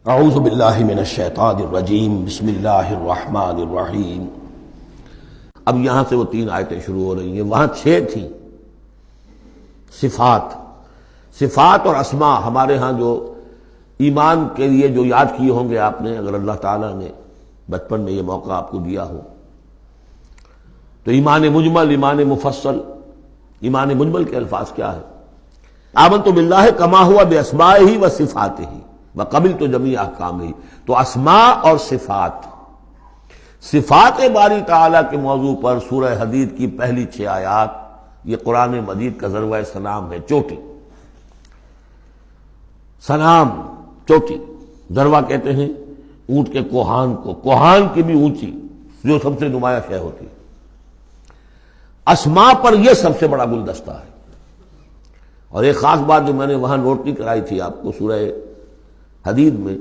اعوذ باللہ من الشیطان الرجیم بسم اللہ الرحمن الرحیم۔ اب یہاں سے وہ 3 آیتیں شروع ہو رہی ہیں، وہاں 6 تھیں۔ صفات اور اسماء ہمارے ہاں جو ایمان کے لیے جو یاد کیے ہوں گے آپ نے، اگر اللہ تعالیٰ نے بچپن میں یہ موقع آپ کو دیا ہو تو ایمان مجمل، ایمان مفصل۔ ایمان مجمل کے الفاظ کیا ہے؟ آمنت باللہ کما ہوا باسمائہ و صفاتہ وقبلت جمیع احکامہ۔ تو اسماء اور صفات باری تعالیٰ کے موضوع پر سورہ حدید کی پہلی 6 آیات، یہ قرآن مجید کا ذروہ سلام ہے، چوٹی۔ سلام چوٹی، ذروہ کہتے ہیں اونٹ کے کوہان کو، کوہان کی بھی اونچی جو سب سے نمایاں شے ہوتی ہے۔ اسماء پر یہ سب سے بڑا گلدستہ ہے۔ اور ایک خاص بات جو میں نے وہاں نوٹ نہیں کرائی تھی آپ کو، سورہ حدید میں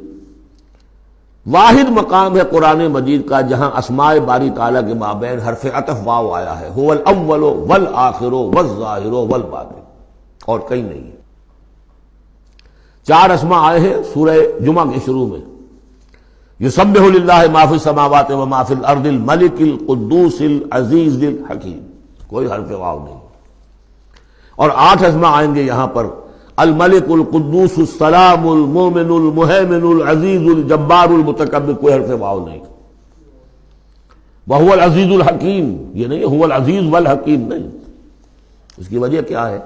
واحد مقام ہے قرآن مجید کا جہاں اسماء باری تعالیٰ کے مابین حرف عطف واو آیا ہے، هو الاول والآخر والظاہر والباطن، اور کہیں نہیں ہے۔ 4 اسماء آئے ہیں سورہ جمعہ کے شروع میں، یسبح للہ ما فی السماوات و ما فی الارض الملک القدوس العزیز الحکیم، کوئی حرف واو نہیں۔ اور 8 اسماء آئیں گے یہاں پر، الملک القدوس السلام المومن المہیمن العزیز الجبار المتکبر، کوئی حرف واو نہیں۔ وہو العزیز الحکیم، یہ نہیں هو العزیز والحکیم نہیں۔ اس کی وجہ کیا ہے؟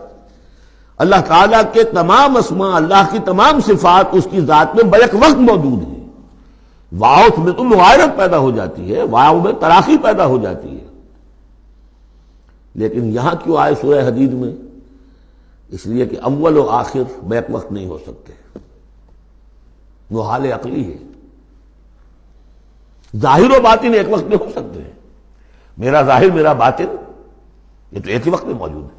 اللہ تعالیٰ کے تمام اسماء، اللہ کی تمام صفات اس کی ذات میں بیک وقت موجود ہیں۔ واو میں تو مغایرت پیدا ہو جاتی ہے، واو میں تراخی پیدا ہو جاتی ہے، لیکن یہاں کیوں آئے سورہ حدید میں؟ اس لیے کہ اول و آخر بیک وقت نہیں ہو سکتے، وہ حال عقلی ہے۔ ظاہر و باطن ایک وقت میں ہو سکتے ہیں، میرا ظاہر میرا باطن یہ تو ایک ہی وقت میں موجود ہے۔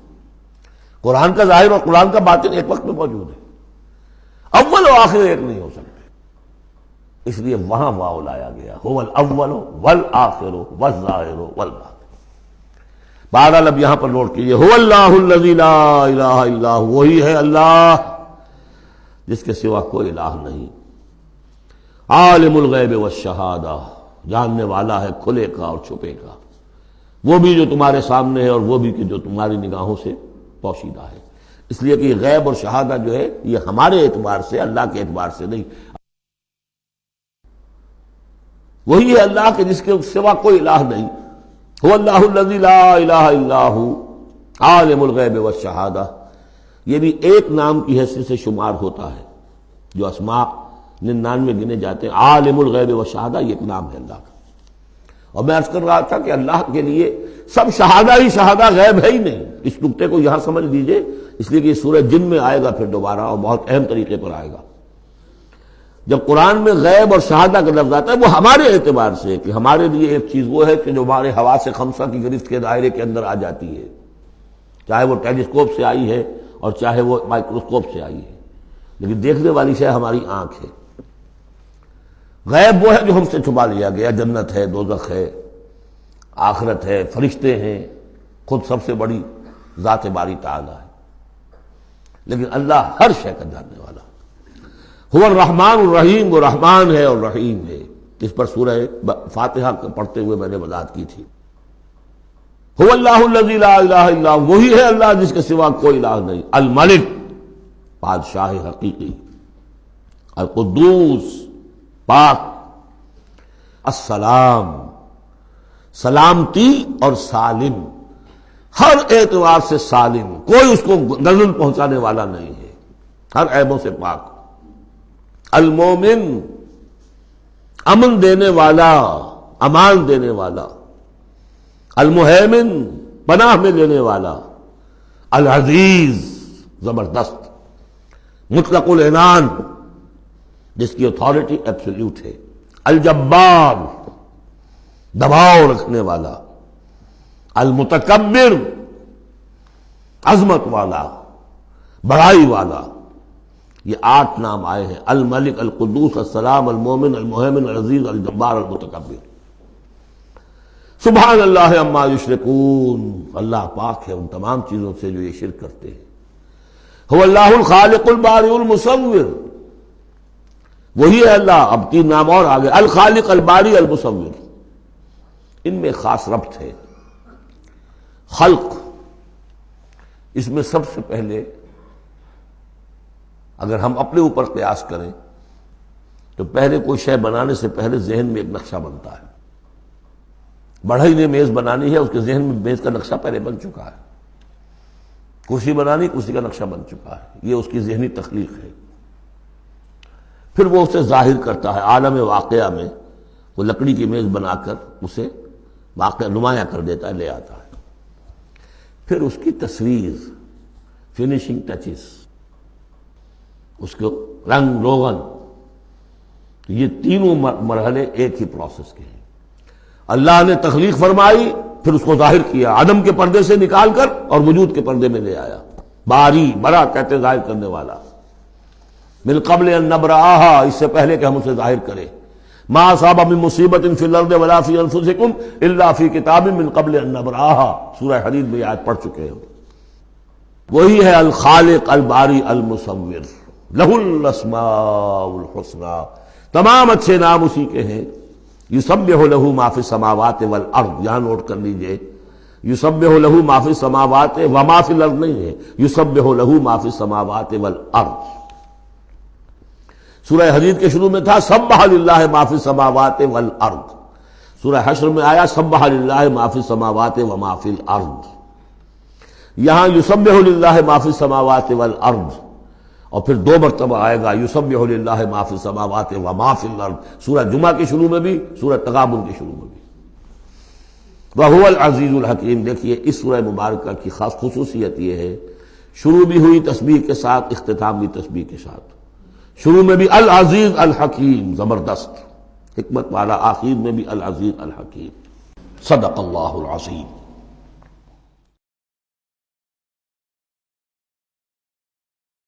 قرآن کا ظاہر اور قرآن کا باطن ایک وقت میں موجود ہے، اول و آخر ایک نہیں ہو سکتے، اس لیے وہاں واو لایا گیا، هو الاول والآخر والظاہر والباطن۔ بہرحال اب یہاں پر نوٹ کیجیے، هو اللہ الذی لا الہ الا هو، وہی ہے اللہ جس کے سوا کوئی الہ نہیں۔ عالم الغیب والشہادہ، جاننے والا ہے کھلے کا اور چھپے کا، وہ بھی جو تمہارے سامنے ہے اور وہ بھی کہ جو تمہاری نگاہوں سے پوشیدہ ہے۔ اس لیے کہ غیب اور شہادہ جو ہے یہ ہمارے اعتبار سے، اللہ کے اعتبار سے نہیں۔ وہی ہے اللہ کے جس کے سوا کوئی الہ نہیں۔ هو اللہ الذی لا الہ الا هو عالم الغیب والشہادہ، یہ بھی ایک نام کی حیثیت سے شمار ہوتا ہے، جو اسماء 99 گنے جاتے ہیں، عالم الغیب والشہادہ یہ ایک نام ہے اللہ کا۔ اور میں عرض کر رہا تھا کہ اللہ کے لیے سب شہادہ ہی شہادہ، غیب ہے ہی نہیں۔ اس نقطے کو یہاں سمجھ لیجئے، اس لیے کہ یہ سورہ جن میں آئے گا پھر دوبارہ، اور بہت اہم طریقے پر آئے گا۔ جب قرآن میں غیب اور شہادہ کا لفظ آتا ہے وہ ہمارے اعتبار سے، کہ ہمارے لیے ایک چیز وہ ہے کہ جو ہمارے حواس خمسہ کی گرفت کے دائرے کے اندر آ جاتی ہے، چاہے وہ ٹیلیسکوپ سے آئی ہے اور چاہے وہ مائکروسکوپ سے آئی ہے، لیکن دیکھنے والی شے ہماری آنکھ ہے۔ غیب وہ ہے جو ہم سے چھپا لیا گیا، جنت ہے، دوزخ ہے، آخرت ہے، فرشتے ہیں، خود سب سے بڑی ذات باری تعالیٰ ہے، لیکن اللہ ہر شے کا جاننے والا۔ هو الرحمن الرحیم، وہ رحمان ہے اور رحیم ہے، اس پر سورہ فاتحہ پڑھتے ہوئے میں نے وضاحت کی تھی۔ هو اللہ الذی لا الہ الا هو، وہی ہے اللہ جس کے سوا کوئی الہ نہیں۔ الملک، بادشاہ حقیقی، القدوس، پاک، السلام، سلامتی اور سالم، ہر اعتبار سے سالم، کوئی اس کو نزل پہنچانے والا نہیں ہے، ہر عیبوں سے پاک۔ المومن، امن دینے والا، امان دینے والا۔ المہیمن، پناہ میں لینے والا۔ العزیز، زبردست، مطلق العنان، جس کی اتھارٹی ایبسولوٹ ہے۔ الجبار، دباؤ رکھنے والا۔ المتکبر، عظمت والا، بڑائی والا۔ یہ 8 نام آئے ہیں، الملک، القدوس، السلام، المومن، المہیمن، العزیز، الجبار، المتکبر۔ سبحان اللہ عما یشرکون، اللہ پاک ہے ان تمام چیزوں سے جو یہ شرک کرتے ہیں۔ هو اللہ الخالق البارئ المصور، وہی ہے اللہ. اب 3 نام اور آگے، الخالق، الباری، المصور. ان میں خاص ربط ہے. خلق، اس میں سب سے پہلے اگر ہم اپنے اوپر قیاس کریں تو پہلے کوئی شے بنانے سے پہلے ذہن میں ایک نقشہ بنتا ہے. بڑھئی نے میز بنانی ہے، اس کے ذہن میں میز کا نقشہ پہلے بن چکا ہے. کرسی بنانی، کرسی کا نقشہ بن چکا ہے. یہ اس کی ذہنی تخلیق ہے. پھر وہ اسے ظاہر کرتا ہے عالم واقعہ میں. وہ لکڑی کی میز بنا کر اسے واقعہ نمایاں کر دیتا ہے، لے آتا ہے. پھر اس کی تصویر، فنیشنگ ٹچز، اس کو رنگ روغن. یہ تینوں مرحلے ایک ہی پروسیس کے ہیں. اللہ نے تخلیق فرمائی، پھر اس کو ظاہر کیا عدم کے پردے سے نکال کر اور وجود کے پردے میں لے آیا. باری، برا کہتے ظاہر کرنے والا. من قبل ان نبرأہا، اس سے پہلے کہ ہم اسے ظاہر کریں. ما اصاب من مصیبت فی الارض ولا فی انفسکم الا فی کتاب من قبل ان نبرأہا. سورہ حدید میں یہ آیت پڑھ چکے ہیں. وہی ہے الخالق، الباری، المصور. لہ الاسماء الحسنی. تمام اچھے نام اسی کے ہیں. یسبح لہ ما فی السماوات والارض. یہاں نوٹ کر لیجئے، یسبح لہ ما فی السماوات وما فی الارض نہیں ہے، یسبح لہ ما فی السماوات والارض. سورہ حدید کے شروع میں تھا سبح للہ ما فی السماوات والارض. سورہ حشر میں آیا سبح للہ ما فی السماوات وما فی الارض. یہاں یسبح للہ ما فی السماوات والارض، اور پھر 2 مرتبہ آئے گا یسبح للہ ما فی السماوات وما فی الارض. سورہ جمعہ کے شروع میں بھی، سورہ تغابن کے شروع میں بھی. وَهُوَ الْعَزِيزُ الْحَكِيمُ. دیکھیے اس سورہ مبارکہ کی خاص خصوصیت یہ ہے، شروع بھی ہوئی تسبیح کے ساتھ، اختتام بھی تسبیح کے ساتھ. شروع میں بھی العزیز الحکیم، زبردست حکمت والا. آخر میں بھی العزیز الحکیم. صدق اللہ العظیم.